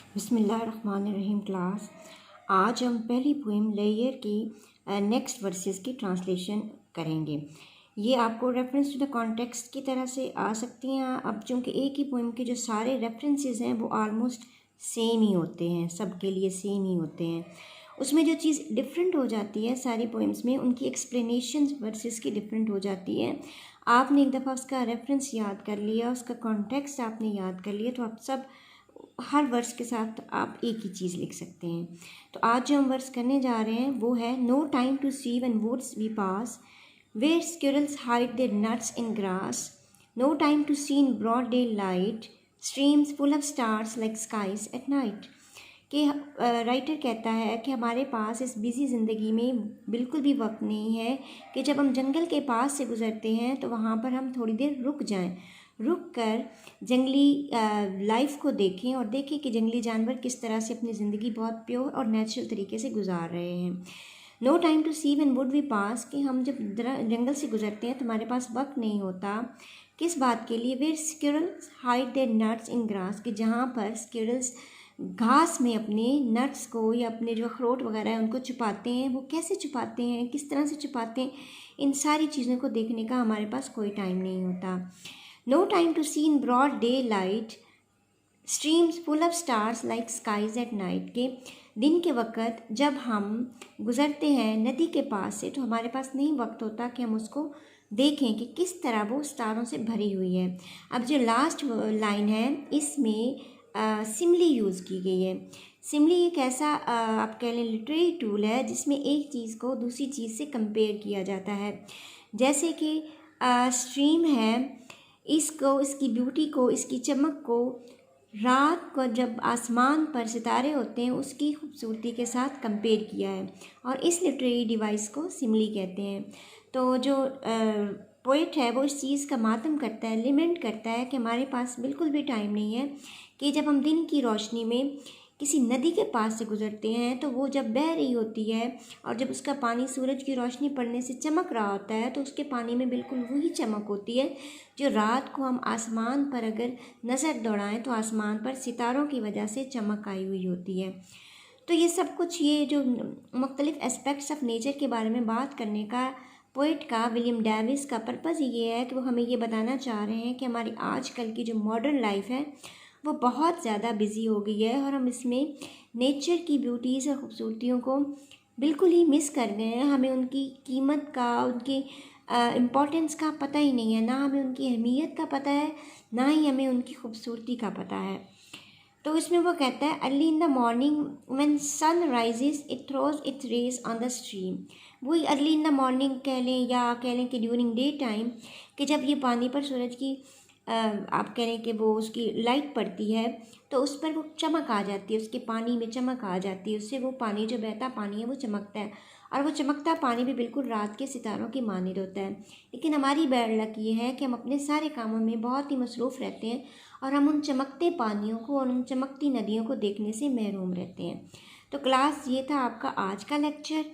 बिस्मिल्लाहिर्रहमानिर्रहीम क्लास। आज हम पहली पोएम लेयर की नेक्स्ट वर्सेस की ट्रांसलेशन करेंगे। ये आपको रेफरेंस टू द कॉन्टेक्स्ट की तरह से आ सकती हैं। अब चूँकि एक ही पोएम के जो सारे रेफरेंसेस हैं वो आलमोस्ट सेम ही होते हैं, सब के लिए सेम ही होते हैं। उसमें जो चीज़ डिफरेंट हो जाती है सारी पोएम्स में, उनकी एक्सप्लेनेशन वर्सेस की डिफरेंट हो जाती है। आपने एक दफ़ा उसका रेफरेंस याद कर लिया, उसका कॉन्टेक्स्ट आपने याद कर लिया, तो आप सब हर वर्स के साथ आप एक ही चीज़ लिख सकते हैं। तो आज जो हम वर्स करने जा रहे हैं वो है no time to see when woods we pass where squirrels hide their nuts in grass, no time to see in broad daylight streams full of stars like skies at night. कि writer कहता है कि हमारे पास इस busy ज़िंदगी में बिल्कुल भी वक्त नहीं है कि जब हम जंगल के पास से गुज़रते हैं तो वहाँ पर हम थोड़ी देर रुक जाएं, रुक कर जंगली लाइफ को देखें और देखें कि जंगली जानवर किस तरह से अपनी ज़िंदगी बहुत प्योर और नेचुरल तरीके से गुजार रहे हैं। No time to see when wood we pass, कि हम जब जंगल से गुजरते हैं तो हमारे पास वक्त नहीं होता किस बात के लिए। Where squirrels hide their nuts in grass, कि जहाँ पर स्क्विरल्स घास में अपने नट्स को या अपने जो अखरोट वगैरह है उनको छुपाते हैं। वो कैसे छुपाते हैं, किस तरह से छुपाते हैं, इन सारी चीज़ों को देखने का हमारे पास कोई टाइम नहीं होता। No time to see in broad daylight streams full of stars like skies at night, के दिन के वक़्त जब हम गुज़रते हैं नदी के पास से तो हमारे पास नहीं वक्त होता कि हम उसको देखें कि किस तरह वो स्टारों से भरी हुई है। अब जो लास्ट लाइन है इसमें सिमली यूज़ की गई है। सिमली एक ऐसा आप कह लें लिटरेरी टूल है जिसमें एक चीज़ को दूसरी चीज़ से कंपेयर किया जाता है। जैसे कि स्ट्रीम है, इसको, इसकी ब्यूटी को, इसकी चमक को रात को जब आसमान पर सितारे होते हैं उसकी खूबसूरती के साथ कंपेयर किया है और इस लिटरेरी डिवाइस को सिमली कहते हैं। तो जो पोइट है वो इस चीज़ का मातम करता है, लिमेंट करता है कि हमारे पास बिल्कुल भी टाइम नहीं है कि जब हम दिन की रोशनी में किसी नदी के पास से गुजरते हैं तो वो जब बह रही होती है और जब उसका पानी सूरज की रोशनी पड़ने से चमक रहा होता है तो उसके पानी में बिल्कुल वही चमक होती है जो रात को हम आसमान पर अगर नज़र दौड़ाएं तो आसमान पर सितारों की वजह से चमक आई हुई होती है। तो ये सब कुछ, ये जो मुख्तलिफ एस्पेक्ट्स ऑफ नेचर के बारे में बात करने का पोइट का, विलियम डेविस का पर्पज़ ये है कि वो हमें ये बताना चाह रहे हैं कि हमारी आजकल की जो मॉडर्न लाइफ है वो बहुत ज़्यादा बिज़ी हो गई है और हम इसमें नेचर की ब्यूटीज़ और ख़ूबसूरतियों को बिल्कुल ही मिस कर गए हैं। हमें उनकी कीमत का, उनकी इम्पोर्टेंस का पता ही नहीं है, ना हमें उनकी अहमियत का पता है, ना ही हमें उनकी खूबसूरती का पता है। तो इसमें वो कहता है early in the morning when sun rises it throws its rays on the stream. वही अर्ली इन द मॉर्निंग कह लें या कह लें कि ड्यूरिंग डे टाइम, कि जब ये पानी पर सूरज की आप कह लें कि वो उसकी लाइट पड़ती है तो उस पर वो चमक आ जाती है, उसके पानी में चमक आ जाती है, उससे वो पानी जो बहता पानी है वो चमकता है और वो चमकता पानी भी बिल्कुल रात के सितारों की मानिंद होता है। लेकिन हमारी बैड लक ये है कि हम अपने सारे कामों में बहुत ही मसरूफ़ रहते हैं और हम उन चमकते पानियों को और उन चमकती नदियों को देखने से महरूम रहते हैं। तो क्लास, ये था आपका आज का लेक्चर।